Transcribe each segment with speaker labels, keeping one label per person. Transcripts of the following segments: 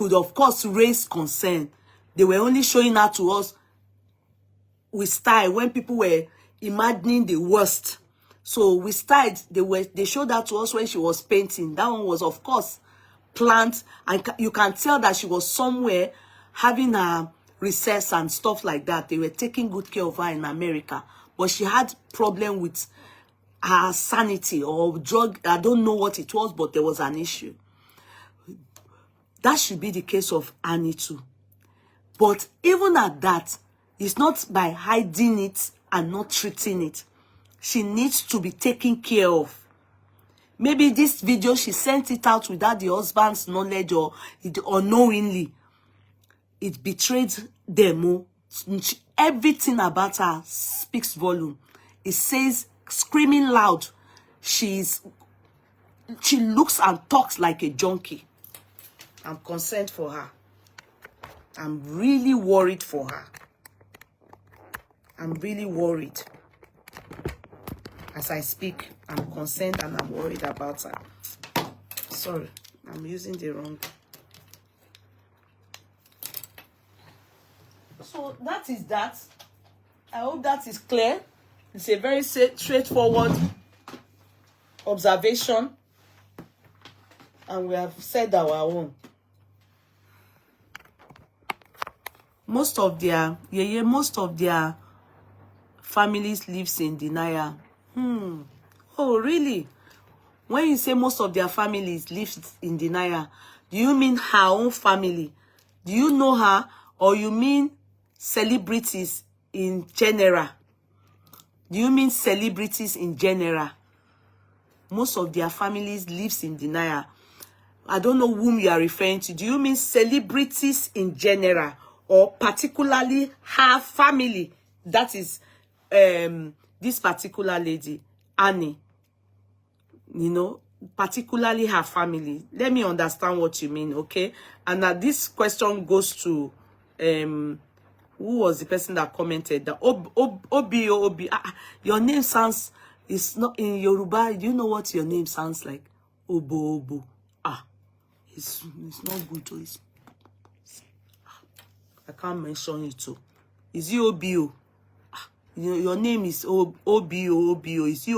Speaker 1: would, of course, raise concern. They were only showing her to us with style when people were imagining the worst. So with style, they showed that to us when she was painting. That one was, of course, planned. And you can tell that she was somewhere having a recess and stuff like that. They were taking good care of her in America. But she had problem with her sanity or drug. I don't know what it was, but there was an issue. That should be the case of Annie too. But even at that, it's not by hiding it and not treating it. She needs to be taken care of. Maybe this video, she sent it out without the husband's knowledge or unknowingly. It betrayed them. Everything about her speaks volume. It says, screaming loud, she looks and talks like a junkie. I'm concerned for her. I'm really worried for her. I'm really worried. As I speak, I'm concerned and I'm worried about her. Sorry, I'm using the wrong. So that is that. I hope that is clear. It's a very straightforward observation. And we have said our own. Most of their families lives in denial. Oh, really? When you say most of their families live in denial, do you mean her own family? Do you know her? Or you mean celebrities in general? Do you mean celebrities in general? Most of their families lives in denial. I don't know whom you are referring to. Do you mean celebrities in general? Or particularly her family? That is this particular lady, Annie. You know, particularly her family. Let me understand what you mean, okay? And now this question goes to who was the person that commented that Obi. Your name sounds, it's not in Yoruba. Do you know what your name sounds like? Obo. It's not good. I can't mention it too. Is it Obio? Your name is Obio. Is it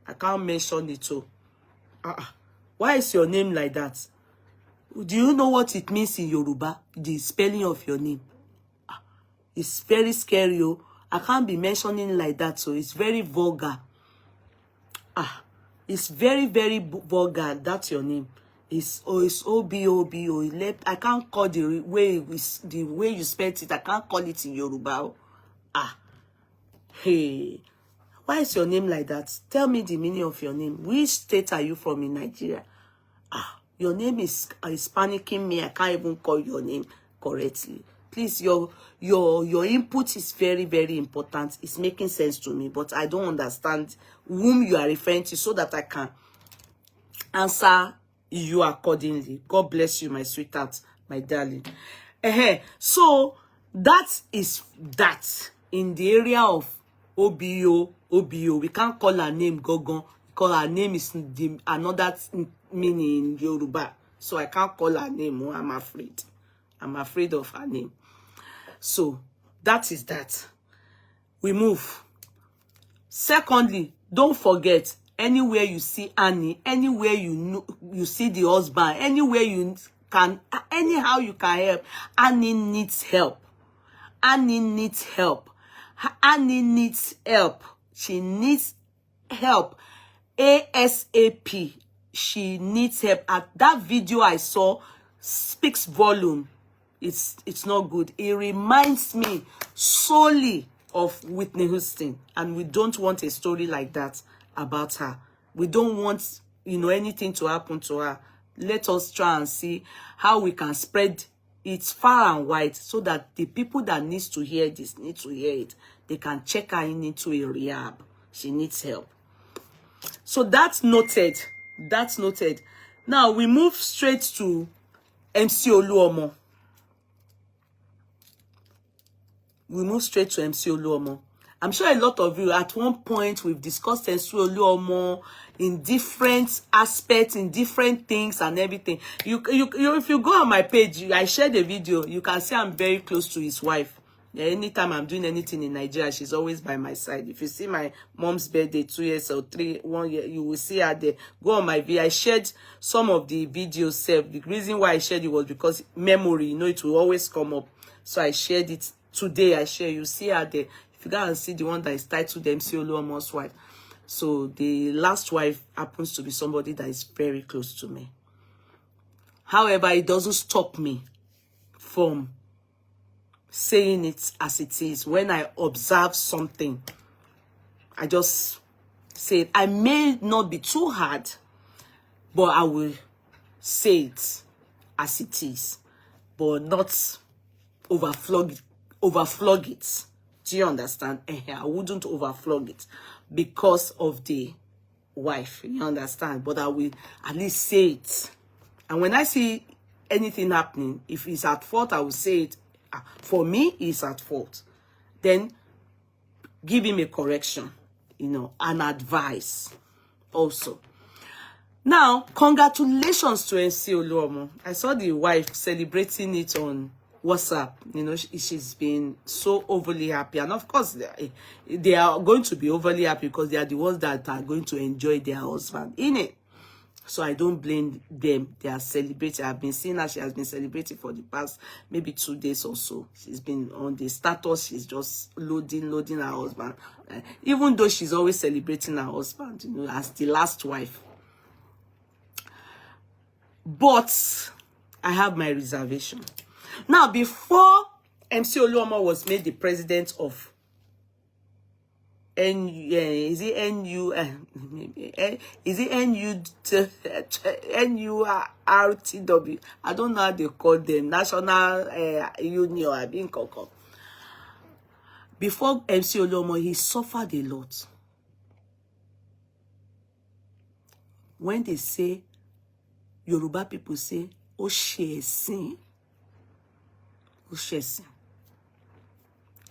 Speaker 1: I can't mention it too. Why is your name like that? Do you know what it means in Yoruba? The spelling of your name. It's very scary. I can't be mentioning like that, so it's very vulgar. It's very, very vulgar. That's your name. It's Obio. I can't call the way you spelled it. I can't call it in Yoruba. Hey, why is your name like that? Tell me the meaning of your name. Which state are you from in Nigeria? Your name is panicking me. I can't even call your name correctly. Please, your input is very, very important. It's making sense to me, but I don't understand whom you are referring to so that I can answer you accordingly. God bless you, my sweetheart, my darling. So that is that in the area of Obio. We can't call her name Gogon because her name is another meaning in Yoruba. So I can't call her name. I'm afraid. I'm afraid of her name. So that is that. We move. Secondly, don't forget, anywhere you see Annie, anywhere you see the husband, anywhere you can, anyhow you can help, Annie needs help. Annie needs help. Annie needs help. She needs help. ASAP. She needs help. That video I saw speaks volume. It's not good. It reminds me solely of Whitney Houston, and we don't want a story like that about her. We don't want, anything to happen to her. Let us try and see how we can spread it far and wide so that the people that needs to hear this need to hear it. They can check her into a rehab. She needs help. So that's noted. That's noted. Now we move straight to MC Oluomo. We move straight to MC Oluomo. I'm sure a lot of you at one point we've discussed Oluomo in different aspects, in different things and everything. You if you go on my page, I shared a video. You can see I'm very close to his wife. Yeah, anytime I'm doing anything in Nigeria, she's always by my side. If you see my mom's birthday 2 years or 1 year, you will see her there. Go on my video. I shared some of the videos. The reason why I shared it was because memory, you know, it will always come up. So I shared it today. I share. You see her there. If you go and see the one that is titled MC Oluomo's wife. So the last wife happens to be somebody that is very close to me. However, it doesn't stop me from saying it as it is. When I observe something, I just say it. I may not be too hard, but I will say it as it is, but not overflog it. Do you understand? I wouldn't overflog it because of the wife. You understand? But I will at least say it. And when I see anything happening, if it's at fault, I will say it. For me, he's at fault. Then give him a correction, you know, an advice also. Now, congratulations to MC Oluomo. I saw the wife celebrating it on WhatsApp. You know, she's been so overly happy. And of course, they are going to be overly happy because they are the ones that are going to enjoy their husband in it. So I don't blame them. They are celebrating. I've been seeing her. She has been celebrating for the past maybe 2 days or so. She's been on the status. She's just loading her husband. Even though she's always celebrating her husband, you know, as the last wife. But I have my reservation. Now, before MC Oluomo was made the president of NURTW? I don't know how they call them. National Union. I've been called. Before MC Oluomo, he suffered a lot. When they say, Yoruba people say, "O shesin,"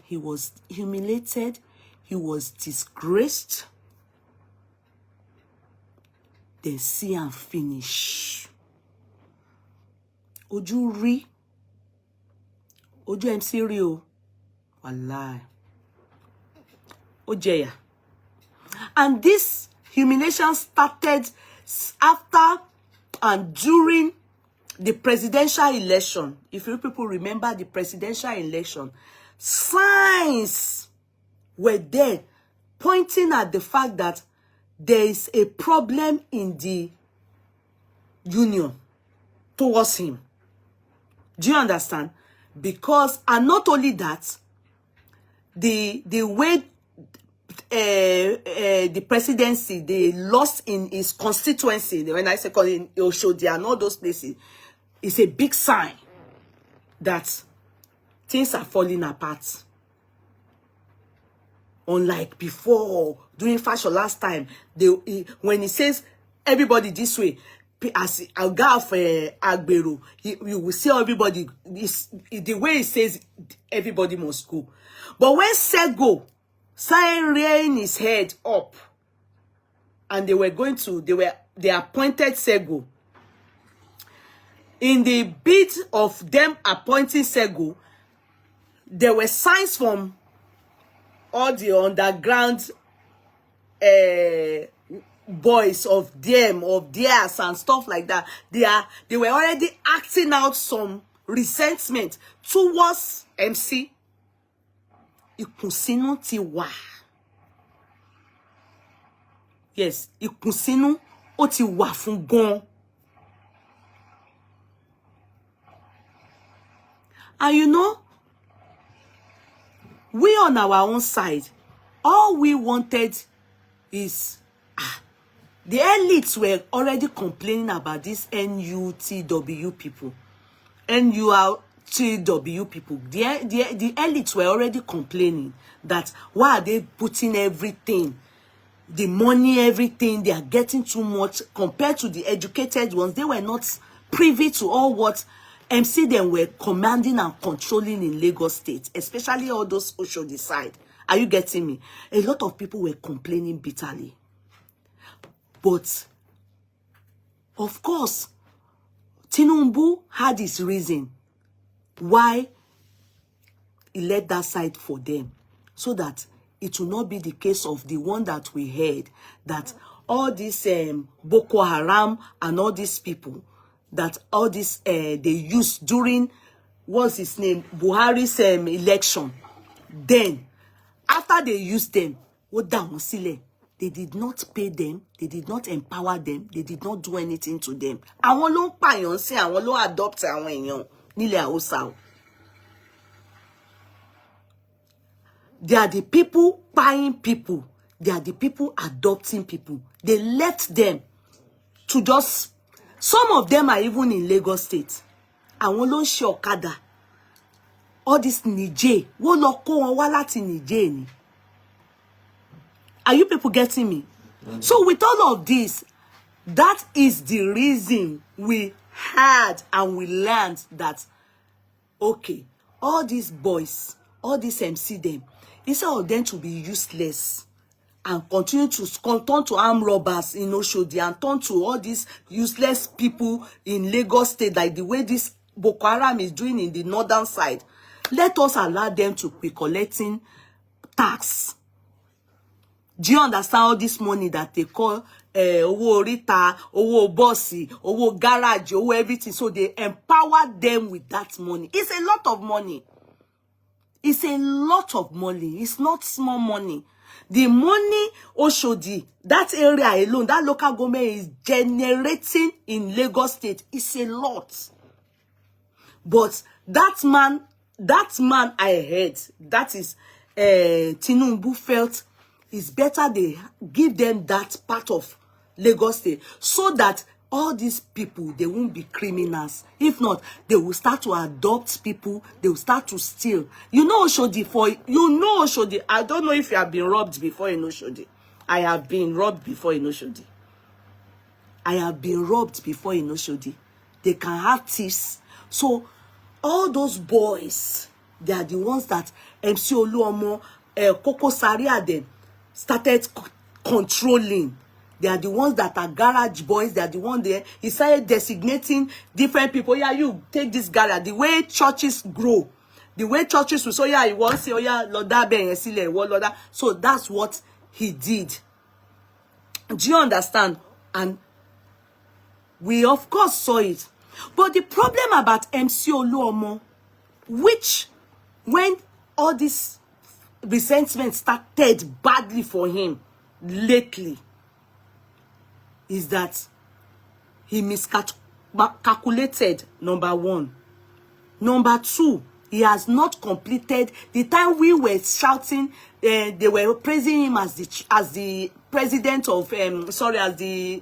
Speaker 1: he was humiliated. He was disgraced. Then see and finish. Ojú rí. Ojú MC rí o. Wallahi. Ó jẹyà. And this humiliation started after and during the presidential election. If you people remember the presidential election, signs were there pointing at the fact that there is a problem in the union towards him. Do you understand? Because, and not only that, the way the presidency, they lost in his constituency, when I say in Oshodi and all those places, it's a big sign that things are falling apart. Unlike before, during fashion last time, when he says everybody this way, as a guy of Agbero, you will see everybody, the way he says everybody must go. But when Sego started rearing his head up, and they appointed Sego, in the bid of them appointing Sego, there were signs from all the underground boys of theirs and stuff like that. They were already acting out some resentment towards MC. Ìkùnsínú ti wà. Yes, ìkùnsínú ó ti wà fún gan. And you know, we on our own side, all we wanted is the elites were already complaining about this NUTW people. NURTW people. The elites were already complaining that why are they putting everything, the money, everything, they are getting too much compared to the educated ones. They were not privy to all what MC them were commanding and controlling in Lagos State, especially all those Oshodi side Are you getting me? A lot of people were complaining bitterly. But, of course, Tinubu had his reason why he let that side for them, so that it will not be the case of the one that we heard, that all these Boko Haram and all these people, that all this they used during, what's his name, Buhari's election. Then, after they used them, they did not pay them, they did not empower them, they did not do anything to them. Àwọn ló ń pààyàn sí, àwọn ló adopt àwọn èèyàn nílẹ̀ Haúsá. They are the people buying people. They are the people adopting people. They left them to just... Some of them are even in Lagos State. Àwọn ló ń ṣe ọ̀kadà. All this Niger. Wọ́n lọ kó wọn wá láti Niger ni. Are you people getting me? So with all of this, that is the reason we had and we learned that, okay, all these boys, all these MC them, instead of them to be useless and continue to turn to armed robbers in Oshodi and turn to all these useless people in Lagos State, like the way this Boko Haram is doing in the northern side, let us allow them to be collecting tax. Do you understand all this money that they call owo orita, owo bossy, owo garage, owo everything? So they empower them with that money. It's a lot of money. It's a lot of money. It's not small money. The money Oshodi, that area alone, that local government is generating in Lagos State, is a lot. But that man I heard, that is Tinubu, felt it's better they give them that part of Lagos State, so that all these people, they won't be criminals. If not, they will start to adopt people. They will start to steal. You know Oshodi, Oshodi. I don't know if you have been robbed before in Oshodi. I have been robbed before in Oshodi. I have been robbed before in Oshodi. They can have thieves. So all those boys, they are the ones that MC Oluomo, Koko Zaria, them started controlling. They are the ones that are garage boys. They are the ones there. He started designating different people. Yeah, you take this garage. The way churches grow, the way churches will say, yeah, he wants to say, oh yeah, Lord, so that's what he did. Do you understand? And we of course saw it. But the problem about MC Oluomo, which when all this resentment started badly for him lately, is that he miscalculated, number one. Number two, he has not completed the time we were shouting. They were praising him as the president of as the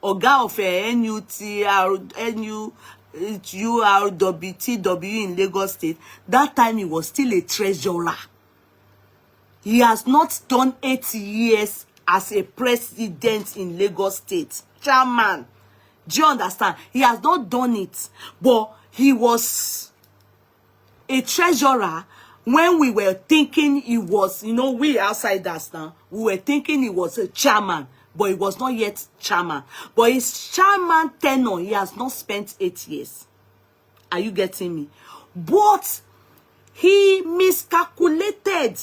Speaker 1: Oga of NURTW in Lagos State. That time he was still a treasurer. He has not done 8 years as a president in Lagos State. Chairman. Do you understand? He has not done it. But he was a treasurer when we were thinking he was, we outsiders now, we were thinking he was a chairman, but he was not yet chairman. But his chairman tenure, he has not spent 8 years. Are you getting me? But he miscalculated.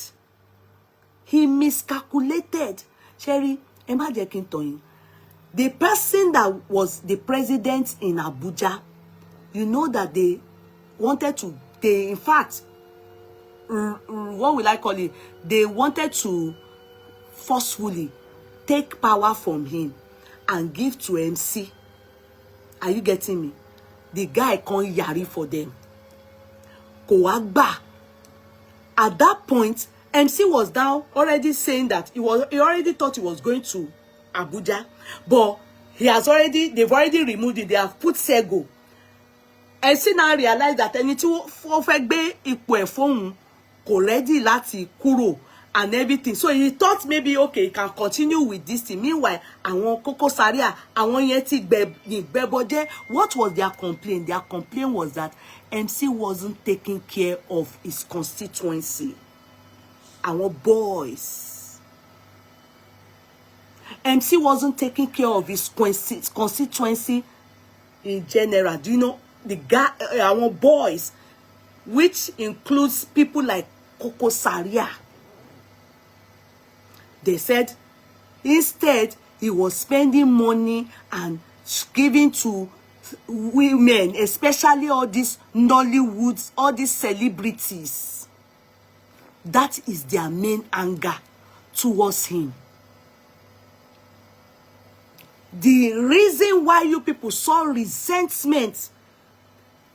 Speaker 1: Sherry, imagine the person that was the president in Abuja, you know that they wanted to, in fact, what will I call it? They wanted to forcefully take power from him and give to MC. Are you getting me? The guy can't yari for them. Kowagba. At that point, MC was now already saying that he already thought he was going to Abuja, but they've already removed it. They have put Sego. MC now realized that anything for be equal phone ready lati kuro and everything. So he thought maybe okay, he can continue with this thing. Meanwhile, àwọn Koko Zaria, àwọn yeti bebode. What was their complaint? Their complaint was that MC wasn't taking care of his constituency. our boys. MC wasn't taking care of his constituency in general. Do you know the guy, our boys, which includes people like Koko Saria? They said instead he was spending money and giving to women, especially all these Nollywoods, all these celebrities. That is their main anger towards him. The reason why you people saw resentment,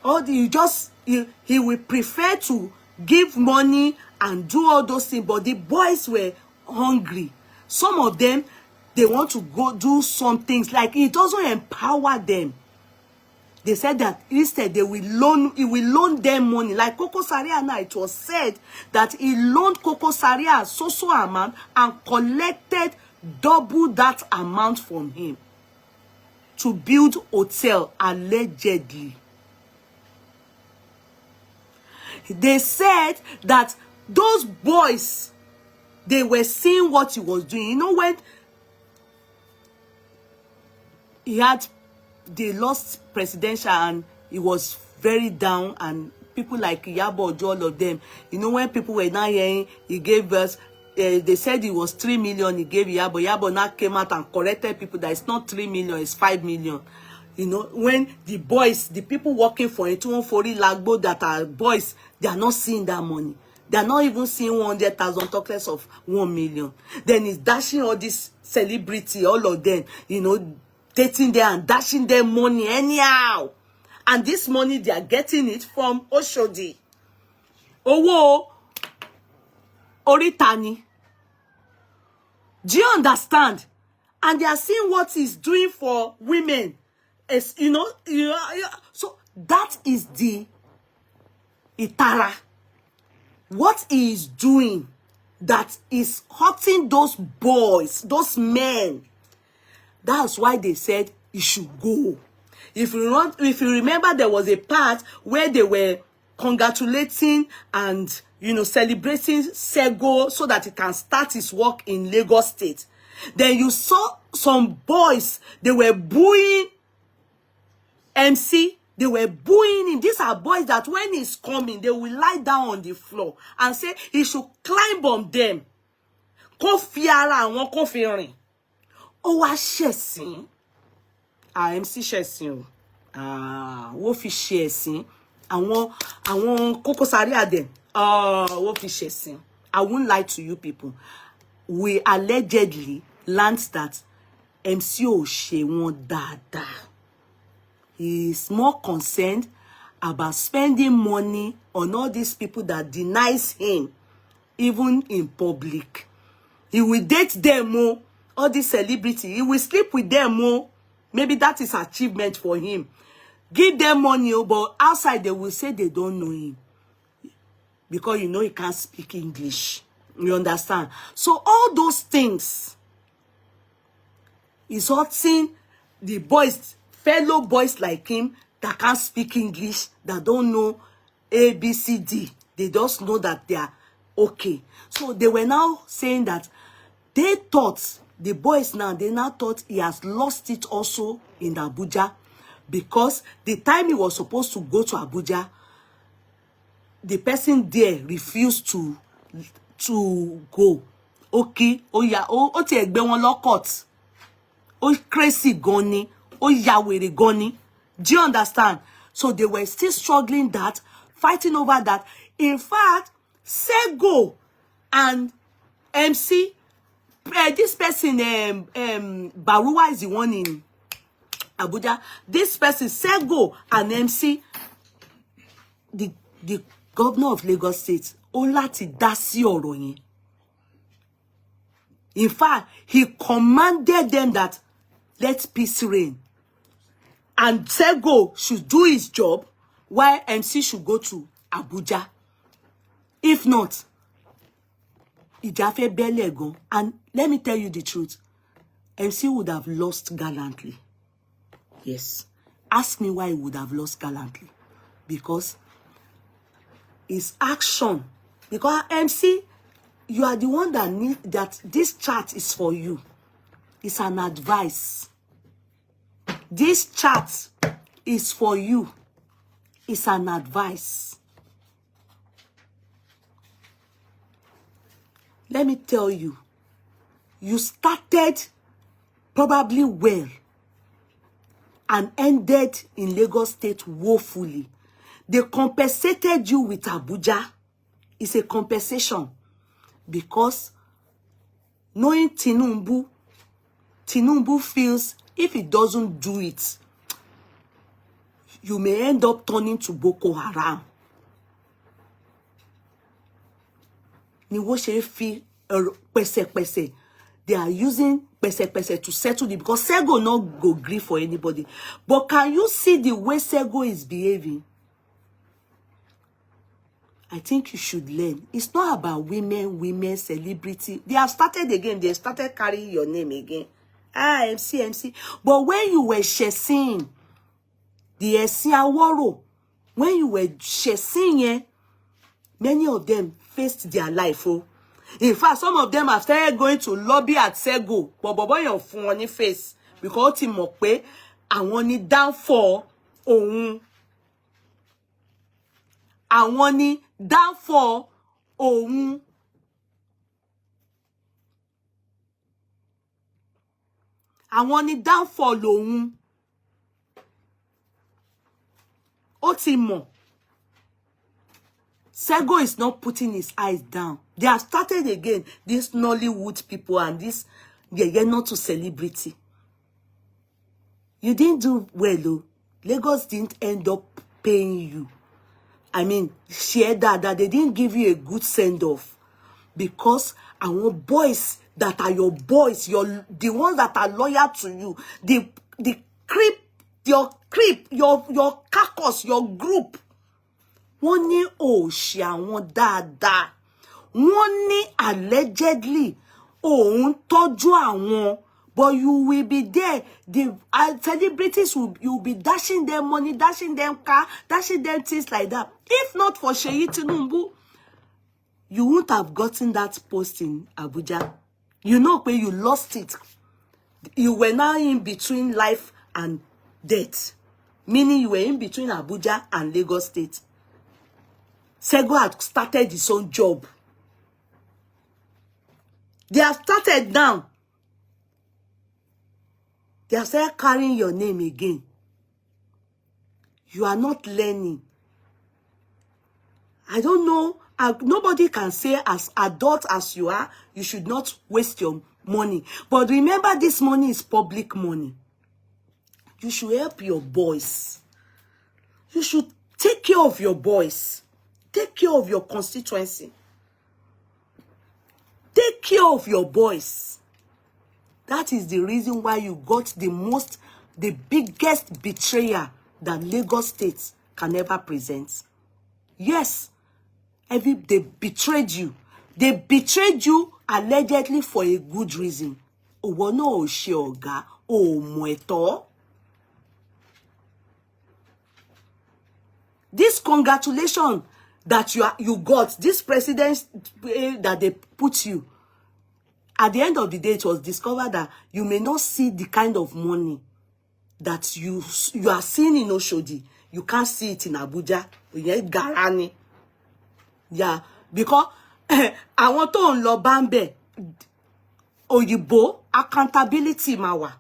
Speaker 1: or he will prefer to give money and do all those things, but the boys were hungry. Some of them, they want to go do some things, like it doesn't empower them. They said that instead he will loan them money. Like Koko Saria now, it was said that he loaned Koko Saria a so amount and collected double that amount from him to build hotel, allegedly. They said that those boys, they were seeing what he was doing. You know, when they lost presidential and he was very down, and people like Yabo, all of them, you know, when people were now hearing he gave us, they said it was 3 million he gave Yabo. Yabo now came out and corrected people that it's not 3 million, it's 5 million. You know, when the boys, the people working for it, 240 Lagbo that are boys, they are not seeing that money. They are not even seeing 100,000, talk less of 1 million. Then he's dashing all this celebrity, all of them, you know, dating there and dashing their money anyhow. And this money, they are getting it from Oshodi. Owo Oritani. Do you understand? And they are seeing what he's doing for women. As, you know, so that is the Itara. What he is doing that is hurting those boys, those men. That's why they said he should go. If you remember, there was a part where they were congratulating and, you know, celebrating Sego so that he can start his work in Lagos State. Then you saw some boys, they were booing MC. They were booing him. These are boys that when he's coming, they will lie down on the floor and say he should climb on them. Kó fi ara àwọn kó fi rìn. Ó wá ṣẹ̀sín. MC ṣẹ̀sín o. Wọ́n fi ṣẹ̀sín. Àwọn Koko Saria dem. Wọ́n fi ṣẹ̀sín. I won't lie to you people. We allegedly learned that MC ò ṣe wọ́n dáadáa. He is more concerned about spending money on all these people that denies him, even in public. He will date them more, all these celebrities. He will sleep with them more. Maybe that is achievement for him. Give them money, but outside they will say they don't know him. Because you know he can't speak English. You understand? So all those things is hurting the boys, fellow boys like him that can't speak English, that don't know A, B, C, D. They just know that they are okay. So they were now saying that they thought, the boys now, they now thought he has lost it also in Abuja, because the time he was supposed to go to Abuja, the person there refused to go. Okay, oh yeah, oh ti egbe won lokot. Oh crazy goni. Oh, Yahweh Goni. Do you understand? So they were still struggling that, fighting over that. In fact, Sego and MC, this person, Barua is the one in Abuja. This person, Sego and MC, the governor of Lagos State, Olati Dasi Oroyin. In fact, he commanded them that let peace reign. And Sego should do his job while MC should go to Abuja. If not, Ijafe Belegon. And let me tell you the truth. MC would have lost gallantly. Yes. Ask me why he would have lost gallantly. Because his action. Because MC, You are the one that need that this chat is for you. It's an advice. This chat is for you. It's an advice. Let me tell you, you started probably well and ended in Lagos State woefully. They compensated you with Abuja. It's a compensation because knowing Tinubu feels if he doesn't do it, you may end up turning to Boko Haram. Ni wo se fi pese. They are using pese to settle it because Sego not go grieve for anybody. But can you see the way Sego is behaving? I think you should learn. It's not about women, celebrity. They have started again. They started carrying your name again. MC. But when you were chasing the Esiaworo, when you were chasing, many of them faced their life. Oh. In fact, some of them have started going to lobby at Sego. But boy, your funny face. Because ti mọ̀ pé àwọn ni downfall òun. Àwọn ni downfall òun. Àwọn ni downfall òun. Ó ti mọ̀. Sego is not putting his eyes down. They have started again, these Nollywood people and this, they're not to celebrity. You didn't do well, though. Lagos didn't end up paying you. I mean, share that they didn't give you a good send-off. Because our boys that are your boys, the ones that are loyal to you, the creep, your carcass, your group, wọ́n ní òṣì àwọn dáadáa. Wọ́n ní allegedly òun tọ́jú àwọn. But you will be there. The celebrities you'll be dashing them money, dashing them car, dashing them things like that. If not for Seyi Tinubu, you wouldn't have gotten that post in Abuja. You know where you lost it. You were now in between life and death. Meaning you were in between Abuja and Lagos State. Sego had started his own job. They have started now. They have started carrying your name again. You are not learning. I don't know. Nobody can say as adult as you are, you should not waste your money. But remember, this money is public money. You should help your boys. You should take care of your boys. Take care of your constituency. Take care of your boys. That is the reason why you got the biggest betrayer that Lagos State can ever present. Yes, they betrayed you. They betrayed you allegedly for a good reason. Owono Oshe Oga, Omoeto. This congratulations that you got, this president that they put you. At the end of the day, it was discovered that you may not see the kind of money that you are seeing in Oshodi. You can't see it in Abuja. Garani. Yeah, because I want to unlo Bambe Oyibo accountability mawa.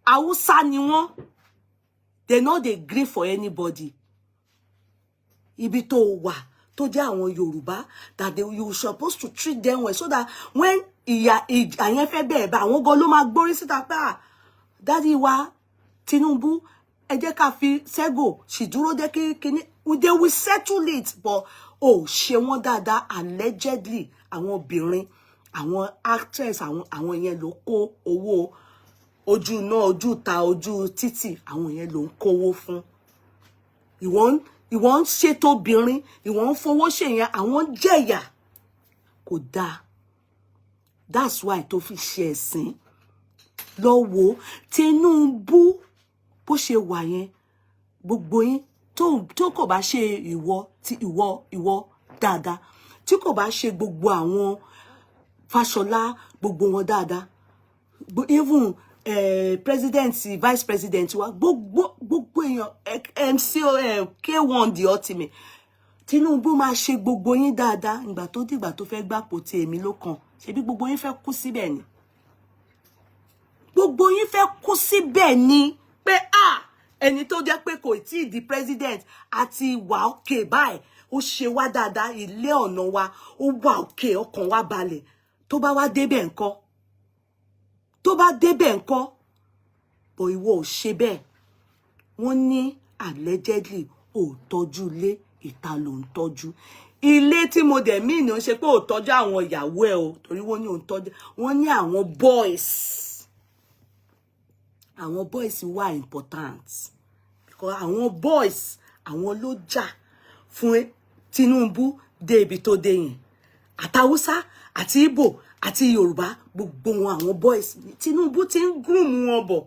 Speaker 1: Awusa ni won. They know they grieve for anybody. Ibi tó wà tó jẹ́ àwọn Yorùbá that you supposed to treat them well so that when àyẹn fẹ́ bẹ́ẹ̀ bá àwọn gan ló máa gbórí síta pé daddy wa Tinubu ẹ jẹ́ ká fi Sego sì dúró dé kíní they will settle it but ṣe wọ́n dáadáa allegedly àwọn obìnrin àwọn actress àwọn yẹn ló kó owó ojú náà ojú ta ojú títì àwọn yẹn ló ń kówó fún ìwọ́n ṣètò obìnrin ìwọ́n fowó ṣe yẹn àwọn jẹ̀yà kò dáa. That's why tó fi ṣe ẹ̀sìn lọ́wọ́ Tinubu bó ṣe wà yẹn gbogbo yín tó kò bá ṣe ìwọ dáadáa tí kò bá ṣe gbogbo àwọn Fáṣọlá gbogbo wọn dáadáa, even president, vice president wa gbogbo èèyàn MCO K1 the ultimate, Tinubu máa ṣe gbogbo yín dáadáa. Ìgbà tó dìgbà tó fẹ́ gbàpò tí èmi ló kàn, ṣebí gbogbo yín fẹ́ kú síbẹ̀ ni, gbogbo yín fẹ́ kú síbẹ̀ ni pé ẹni tó jẹ́ pé kò tí ì di president àti wà òkè báyìí, ó ṣe wá dáadáa, ilé ọ̀nà wa ó wà òkè, ọkàn wa balẹ̀, tó bá wá débẹ̀ ńkọ́, tó bá débẹ̀ ńkọ́, bọ̀ ìwọ ò ṣe bẹ́ẹ̀. Wọ́n ní allegedly ò tọ́jú ilé, ìta ló ń tọ́jú ilé. Tí mo dẹ̀ mí ní ó ṣe pé ò tọ́jú àwọn ìyàwó ẹ̀ o, torí wọ́n ní ò ń tọ́jú, wọ́n ní àwọn boys, àwọn boys wà important, because àwọn boys àwọn ló jà fún Tinubu dé ibi tó dé yẹn, àtàwùsá àti Ìgbò àti Yorùbá, gbogbo wọn àwọn boys. Tinubu ti ń groom wọn bọ̀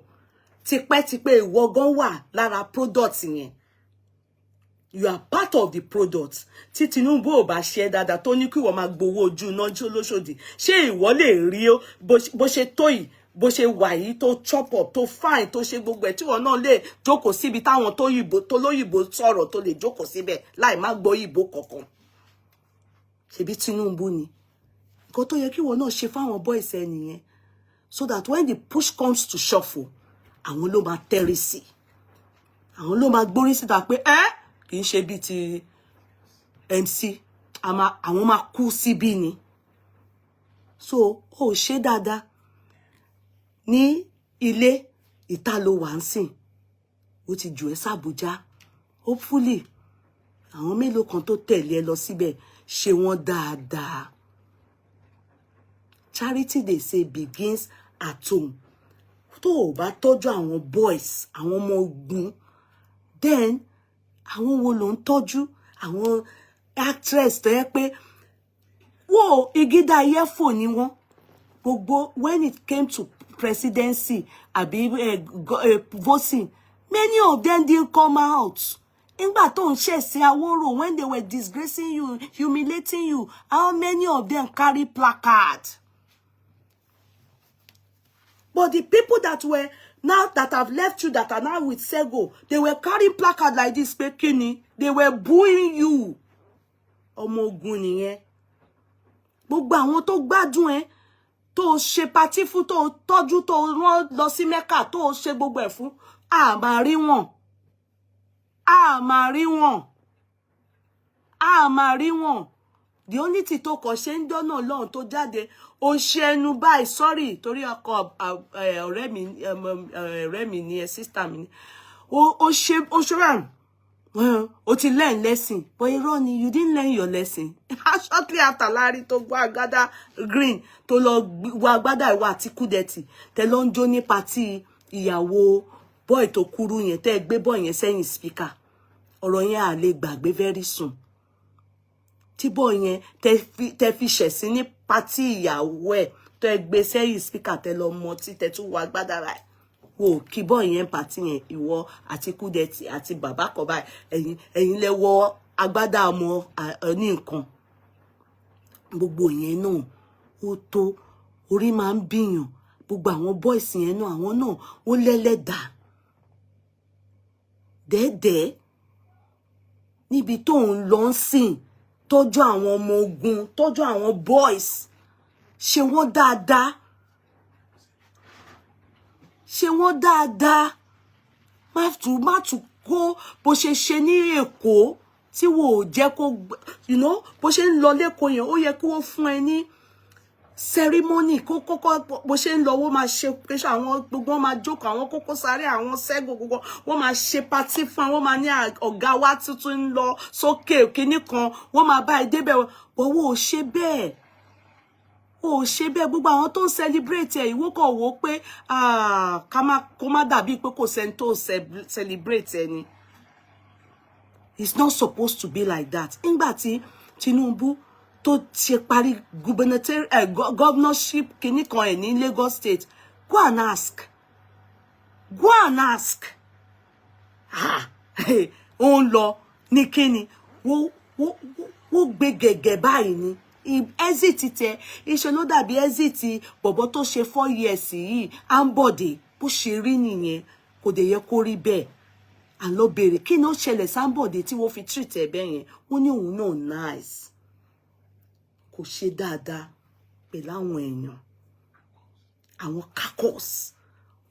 Speaker 1: tipẹ́tipẹ́, ìwọ gan wà lára product yẹn, you are part of the product. Tí Tinubu ò bá ṣe dáadáa tó ní kí ìwọ máa gbowó ojú iná jó lóṣòdì, ṣé ìwọ lè rí ó bó ṣe tó yìí, bó ṣe wà yìí, tó chop up, tó fine, tó ṣe gbogbo ẹ̀, tí ìwọ náà lè jókòó síbi táwọn tó lóyìnbó sọ̀rọ̀, tó lè jókòó síbẹ̀ láì má gbọ́ ìbò kankan? Ṣebí Tinubu ni nǹkan tó yẹ kí ìwọ náà ṣe fáwọn boys ẹ nìyẹn, so that when the push comes to shuffle, àwọn ló máa tẹ́rí sí, àwọn ló máa gbórí síta pé kì í ṣe bí ti MC, àwọn máa kú síbí ni. So ó ṣe dáadáa ní ilé, ìta ló wà ń sìn, ó ti jù ẹ́ sàbújá. Hopefully àwọn mélòó kan tó tẹ̀lé ẹ lọ síbẹ̀ ṣe wọ́n dáadáa. Charity, they say, begins at home. Tó o bá tọ́jú àwọn boys, àwọn ọmọ ogun, then àwọn wo ló ń tọ́jú? Àwọn actress tó yẹ pé wo igida yẹfò ni wọ́n. Gbogbo when it came to presidency àbí voting, many of them didn't come out. Nígbà tó ń ṣe sí Aworo, when they were disgracing you, humiliating you, how many of them carry placard? But the people that were now, that have left you, that are now with Sego, they were carrying placard like this, Pekini. They were booing you. Ọmọ ogun nìyẹn. Gbogbo àwọn tó gbádùn ẹ, tó ṣe party fún, tó tọ́jú, tó rán lọ sí Mecca, tó ṣe gbogbo ẹ̀ fún, a máa rí wọn. A máa rí wọn. A máa rí wọn. The only thing tó kàn ṣe ń dọ́nà lọ́hùn tó jáde, ó ṣe ẹnu báyìí, sorry, torí ọkọ ọ̀rẹ́ mi ni, sister mi ni. Ó ṣe ram. O ti learn lesson, but irọ́ ni, you didn't learn your lesson. Shortly after Larry tó gbọ́ agbádá green, tó lọ wọ agbádá ìwà àti Kúdẹ̀tì, tẹ́ lọ ń jó ní party ìyàwó boy tó kúrú yẹn, tẹ́ gbé boy yẹn sẹ́yìn speaker. Ọ̀rọ̀ yẹn á lè gbàgbé very soon. Tí boy yẹn tẹ́ fi ṣẹ̀sín ní party ìyàwó ẹ̀, tẹ́ gbé sẹ́yìn speaker, tẹ́ lọ mọ tí tẹ́ tún wọ agbádá rẹ̀. Wo kí boy yẹn party yẹn, ìwọ àti Kúdẹ̀tì àti bàbá kan báyìí, ẹ̀yin lẹ wọ agbádá ọmọ ní nǹkan. Gbogbo yẹn náà ó tó, orí máa ń bíyàn. Gbogbo àwọn boys yẹn náà, àwọn náà ó lẹ́lẹ́dà. Dẹ́dẹ́ níbi tó ń lọ sìn, tọ́jú àwọn ọmọ ogun, tọ́jú àwọn boys, ṣe wọ́n dáadáa. Ṣe wọ́n dáadáa. Má tún kó bó ṣe ní Èkó tí wo ò jẹ́ kó, you know, bó ṣe ń lọ lẹ́kọ̀ọ́ yẹn, ó yẹ kí wọ́n fún ẹ ní ceremony, kó kọ́kọ́ bó ṣe ń lọ, wọ́n máa ṣe pé àwọn gbogbo wọn máa jókòó, àwọn Kókó Sáré, àwọn Sẹ́gun, gbogbo wọ́n máa ṣe party fún wọn, máa ní ọ̀gá wa tuntun ń lọ sókè kinní kan, wọ́n máa bá ẹ débẹ̀, bọ̀ wọ́n ò ṣe bẹ́ẹ̀. Ó ṣe bẹ́ẹ̀. Gbogbo àwọn tó ń celebrate ẹ̀, ìwọ kò wò pé kó má dàbí pé kò sẹ́ni tó celebrate ẹ ni. It's not supposed to be like that. Nígbà tí Tinubu tó ṣe parí governorship kinní kan ẹ̀ ní Lagos State, go and ask. Go and ask. Ó ń lọ ní kíni. ó gbé gẹ̀gẹ̀ báyìí ni exit tẹ iṣẹ́ ló dàbí exit bọ̀bọ̀ tó ṣe 4 years yìí Ambode bó ṣe rí nìyẹn kò dé yẹ kó rí bẹ́ẹ̀ à ń lọ bèrè kí ni ó ṣẹlẹ̀ Ambode tí wọ́n fi treat ẹ̀ bẹ́ẹ̀ yẹn ó ní òun náà nice kò ṣe dáadáa pẹ̀lú àwọn èèyàn àwọn kakos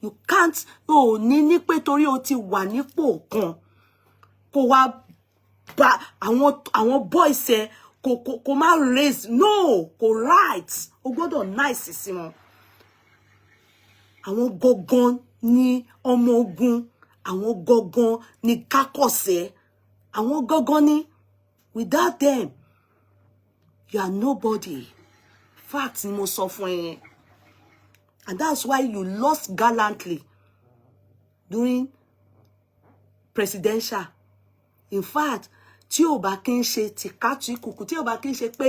Speaker 1: you can't o ní pé torí o ti wà nípò kan kó wá bá àwọn boys ẹ kò má raise no kò right o gbọ́dọ̀ nice sí wọn àwọn gangan ní ọmọ ogun àwọn gangan ní kakọsẹ àwọn gangan ní without them you are nobody fact ni mo sọ fún ẹ and that's why you lost gallantly during presidential in fact tí ò bá kí n ṣe tìkátù ìkùkù tí ò bá kí n ṣe pé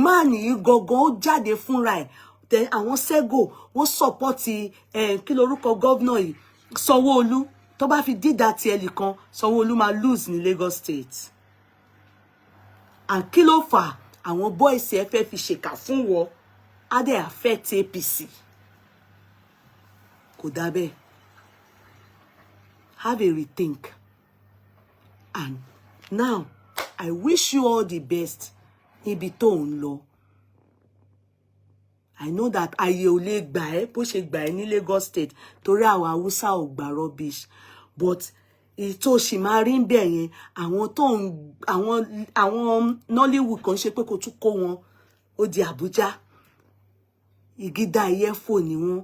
Speaker 1: máàní yìí gangan ó jáde fúnra ẹ̀ tẹ àwọn sẹ́gò wọ́n sọ́pọ́tì kí lorúkọ gọ́vnà yìí Sanwó-Olú tó bá fi dídà tiẹ̀ nìkan Sanwó-Olú máa lose ní Lagos State and kí ló fà àwọn boys ẹ fẹ́ fi ṣèkà fún wọn á dẹ̀ affect APC kò dá bẹ́ẹ̀ have a rethink and now I wish you all the best níbi tó ń lọ I know that ayé ò lè gbà ẹ́ bó ṣe gbà ẹ́ ní Lagos State torí àwọn Haúsá ò gbà rubbish but ètò òsì máa rí ń bẹ̀ yẹn àwọn tó ń àwọn Nollywood kan ṣe pé kó tún kó wọn ó di Àbújá ìgídá ìyẹ́fò ni wọ́n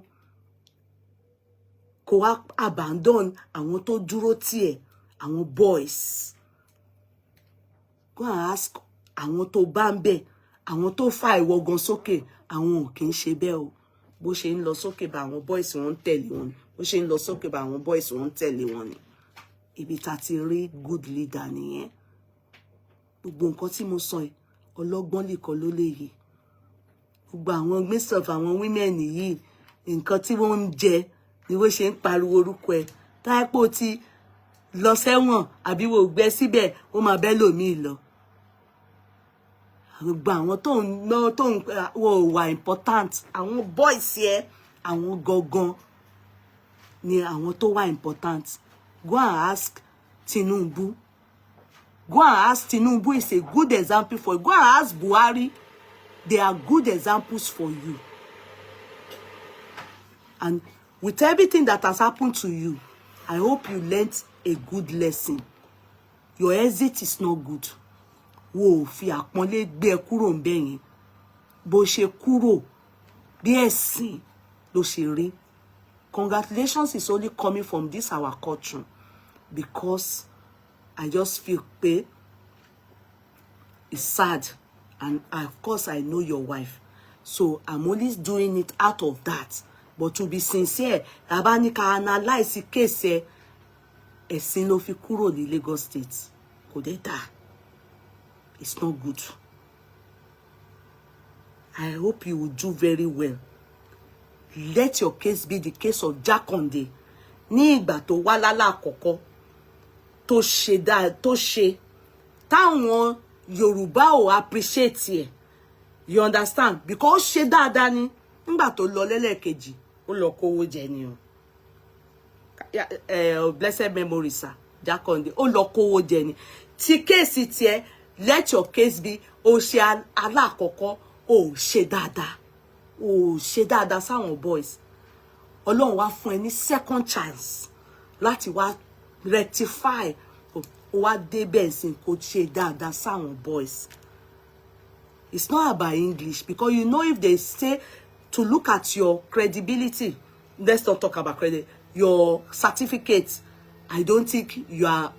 Speaker 1: kò wá abandon àwọn tó dúró tiẹ̀ àwọn boys go and ask àwọn tó bá ń bẹ̀ àwọn tó fa ìwọ gan sókè àwọn ò kì í ṣe bẹ́ẹ̀ o bó ṣe ń lọ sókè bá àwọn boys wọn ń tẹ̀lé wọn ni bó ṣe ń lọ sókè bá àwọn boys wọn ń tẹ̀lé wọn ni ibi tá ti rí good leader nìyẹn gbogbo nǹkan tí mo sọ yìí ọlọ́gbọ́n nìkan ló lè yé gbogbo àwọn midst of àwọn women yìí nǹkan tí wọ́n ń jẹ ni wọ́n ṣe ń pariwo orúkọ ẹ̀ táìpò ti lọ sẹ́wọ̀n àbí wò gbẹ síbẹ̀ ó máa bẹ́ lòmíì lọ gbogbo àwọn tó ń wà important àwọn boys yẹ àwọn gangan ni àwọn tó wà important go and ask Tinubu go and ask Tinubu is a good example for you go and ask Buhari they are good examples for you and with everything that has happened to you I hope you learnt a good lesson your exit is not good wo fi àpọ́nlé gbé kúrò ńbẹ̀ yẹn bó ṣe kúrò bí ẹ̀sìn ló ṣe rí congratulations is only coming from this our courtroom because I just feel pé it's sad and of course I know your wife so I'm only doing it out of that but to be sincere abá ní ká analyse case ẹ̀sìn ló fi kúrò ní Lagos State kò dé dáa. It's not good. I hope you will do very well. Let your case be the case of Jakonde. Ní ìgbà tó wá lálàkọ́kọ́ tó ṣe táwọn Yorùbá ò appreciate ẹ̀. You understand? Because ṣe dáadáa ni nígbà tó lọ lẹ́lẹ́kejì ó lọ kówó jẹ ni o. Blessed memory sir Jakonde ó lọ kówó jẹ ni. Tí case tiẹ̀ let your case be o ṣe alákọ̀ọ́kọ́ o ṣe dáadáa sáwọn boys Ọlọ́run wá fún ẹ ní second chance láti wá rectify o wá débẹ̀ sí kó ṣe dáadáa sáwọn boys it's not about English because you know if they say to look at your credibility let's not talk about credit your certificate I don't think you are